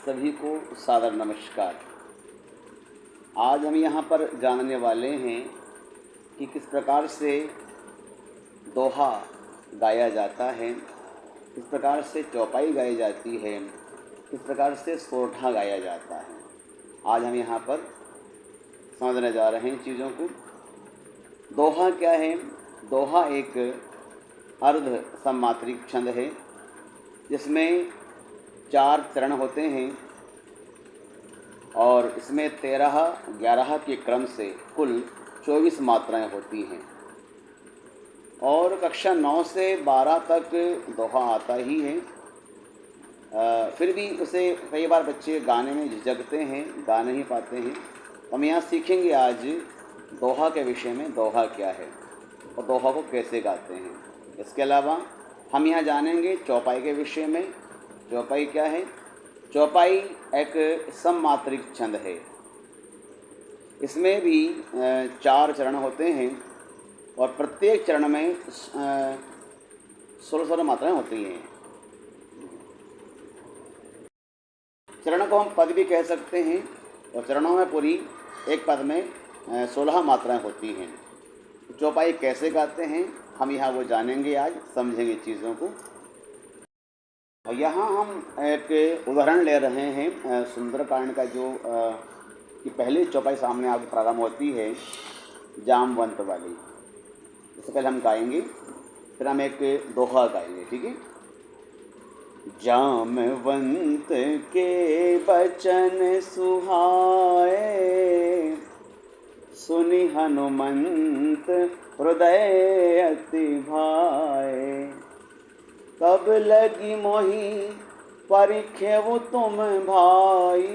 सभी को सादर नमस्कार। आज हम यहाँ पर जानने वाले हैं कि किस प्रकार से दोहा गाया जाता है, किस प्रकार से चौपाई गाई जाती है, किस प्रकार से सोरठा गाया जाता है। आज हम यहाँ पर समझने जा रहे हैं चीज़ों को। दोहा क्या है? दोहा एक अर्ध सम्मात्रिक छंद है जिसमें 4 चरण होते हैं और इसमें 13-11 के क्रम से कुल 24 मात्राएं होती हैं और कक्षा 9 से 12 तक दोहा आता ही है। फिर भी उसे कई बार बच्चे गाने में झिझकते हैं, गा नहीं पाते हैं। हम यहाँ सीखेंगे आज दोहा के विषय में, दोहा क्या है और दोहा को कैसे गाते हैं। इसके अलावा हम यहाँ जानेंगे चौपाई के विषय में। चौपाई क्या है? चौपाई एक सम्मात्रिक छंद है। इसमें भी 4 चरण होते हैं और प्रत्येक चरण में 16 मात्राएं होती हैं। चरण को हम पद भी कह सकते हैं और चरणों में पूरी एक पद में 16 मात्राएं होती हैं। चौपाई कैसे गाते हैं हम यहाँ वो जानेंगे, आज समझेंगे चीज़ों को। और यहाँ हम एक उदाहरण ले रहे हैं सुंदरकांड का, जो कि पहली चौपाई सामने आगे प्रारंभ होती है जामवंत वाली। इससे पहले हम गाएंगे, फिर हम एक दोहा गाएंगे, ठीक है। जामवंत के बचन सुहाए, सुनि हनुमंत हृदय अति भाए। कब लगी मोहि परिखेव तुम भाई,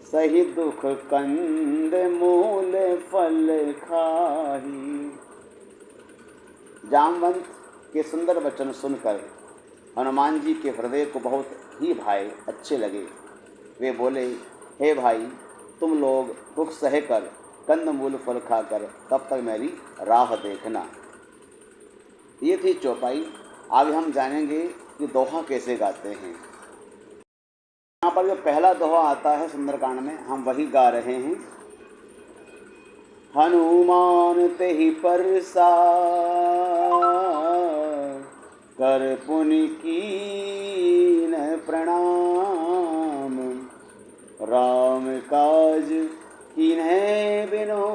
सही दुख कंद मूल फल खाही। जामवंत के सुंदर वचन सुनकर हनुमान जी के हृदय को बहुत ही भाए, अच्छे लगे। वे बोले, हे भाई, तुम लोग दुख सहकर कंद मूल फल खाकर तब तक मेरी राह देखना। ये थी चौपाई। आगे हम जानेंगे कि दोहा कैसे गाते हैं। यहाँ पर जो पहला दोहा आता है सुंदरकांड में, हम वही गा रहे हैं। हनुमान तेहि परसा, कर पुनि कीन प्रणाम। राम काज कीन्हे बिनु,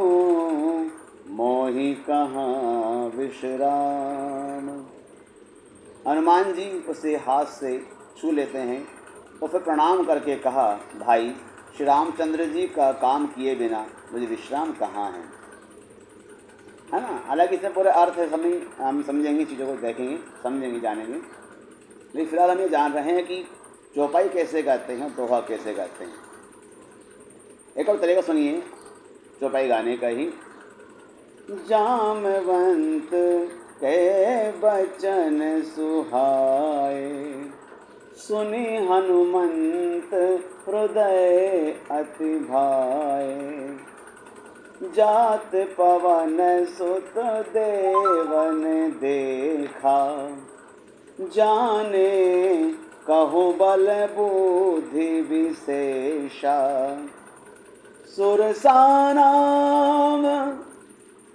मोहि कहाँ विश्राम। हनुमान जी उसे हाथ से छू लेते हैं तो फिर प्रणाम करके कहा, भाई, श्री रामचंद्र जी का काम किए बिना मुझे विश्राम कहाँ है ना। हालांकि इसमें पूरे अर्थ है, हम समझेंगे, चीज़ों को देखेंगे, समझेंगे, जानेंगे। लेकिन फिलहाल हम ये जान रहे हैं कि चौपाई कैसे गाते हैं, दोहा कैसे गाते हैं। एक और तरीका सुनिए चौपाई गाने का ही। जामवंत के बचन सुहाए, सुनि हनुमंत हृदय अति भाए। जात पवन सुत देवन देखा, जाने कहु बल बुद्धि विशेषा। सुरसानाम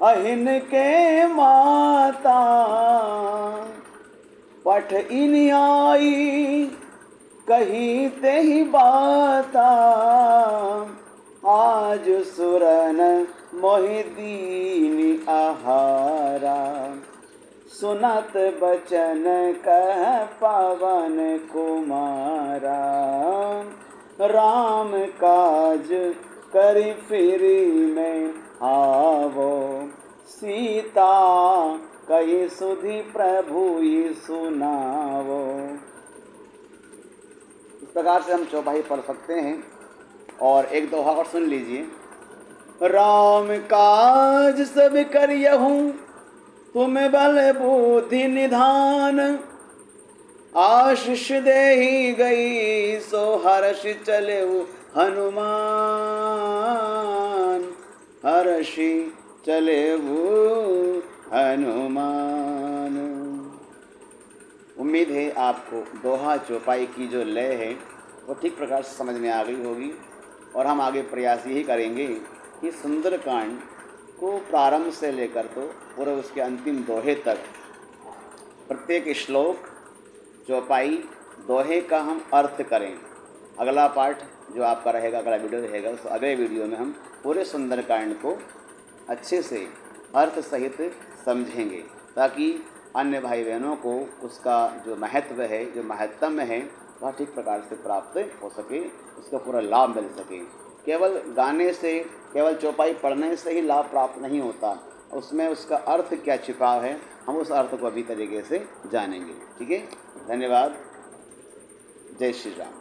अहिन के माता, पठ इन आई कही ते ही बाता। आज सुरन मोहि दीन आहारा, सुनत बचन कह पवन कुमारा। राम काज करि फिरि में आवो, सीता कही सुधि प्रभु सुनावो। इस प्रकार से हम चौपाई पढ़ सकते हैं। और एक दोहा और सुन लीजिए। राम काज सब करियहूँ, तुम बल बुद्धि निधान। आशीष देहि गई, सो हर्ष चलेऊ हनुमान। हर्षि चलेऊ हनुमान। उम्मीद है आपको दोहा चौपाई की जो लय है वो ठीक प्रकार से समझ में आ गई होगी। और हम आगे प्रयास यही करेंगे कि सुंदरकांड को प्रारंभ से लेकर तो पूरे उसके अंतिम दोहे तक प्रत्येक श्लोक, चौपाई, दोहे का हम अर्थ करें। अगला पाठ जो आपका रहेगा, अगला वीडियो रहेगा, उस अगले वीडियो में हम पूरे सुंदरकांड को अच्छे से अर्थ सहित समझेंगे, ताकि अन्य भाई बहनों को उसका जो महत्व है, जो महत्तम है, वह ठीक प्रकार से प्राप्त हो सके, उसका पूरा लाभ मिल सके। केवल गाने से, केवल चौपाई पढ़ने से ही लाभ प्राप्त नहीं होता, उसमें उसका अर्थ क्या छिपा है, हम उस अर्थ को अभी तरीके से जानेंगे। ठीक है, धन्यवाद। जय श्री राम।